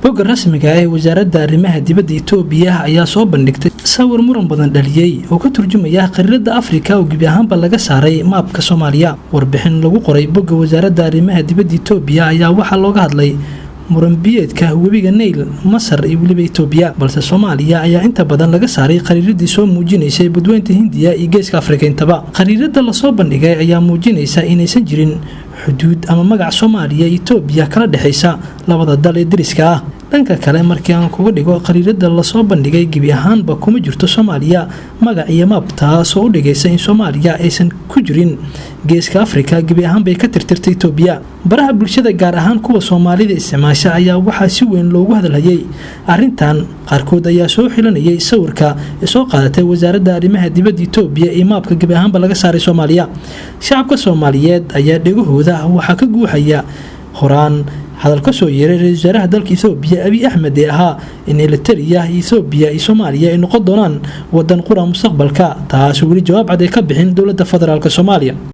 bogga rasmiga ah ee wasaaradda arrimaha dibadda Itoobiya ayaa soo bandhigtay sawir muran badan dhaliyay oo ka turjumaya qariirada Afrika oo gebi ahaanba laga saaray maapka Soomaaliya. Warbixin lagu qoray bogga wasaaradda arrimaha dibadda Itoobiya ayaa waxaa looga hadlay muran biyeedka webiga Nile, Masar iyo waliba Itoobiya, balse Soomaaliya ayaa inta badan laga saaray qariiradii soo muujinaysay badweynta Hindiya iyo geeska Afrika intaba. Qariirada la soo bandhigay ayaa muujinaysa inaysan jirin xuduud ama magac Soomaaliya iyo Itoobiya kala dhaxaysa labada dal ee dariska ah. dhanka kale markii aan kuga dhigo qariirada la soo bandhigay gebi ahaanba kuma jirto Soomaaliya magac iyo maab, taasoo u dhigaysa in Soomaaliya aysan ku jirin geeska Afrika gebi ahaanba ay ka tirtirtay Itoobiya. baraha bulshada gaar ahaan kuwa Soomaalida isticmaasha ayaa waxaa si weyn loogu hadalhayay arrintan. qaarkood ayaa soo xilanayay sawirka ee soo qaadatay wasaaradda arrimaha dibadda Itoobiya ee maabka gebi ahaanba laga saaray Soomaaliya. shacabka Soomaaliyeed ayaa dhagahooda waxaa ka guuxaya horaan hadal ka soo yeeray ra'iisul wasaaraha dalka Itoobiya Abiy Ahmed ee ahaa in Eritrea, Itoobiya iyo Soomaaliya ay noqon doonaan wadan qura mustaqbalka, taas oo wali jawaab cad ay ka bixin dowladda federaalka Soomaaliya.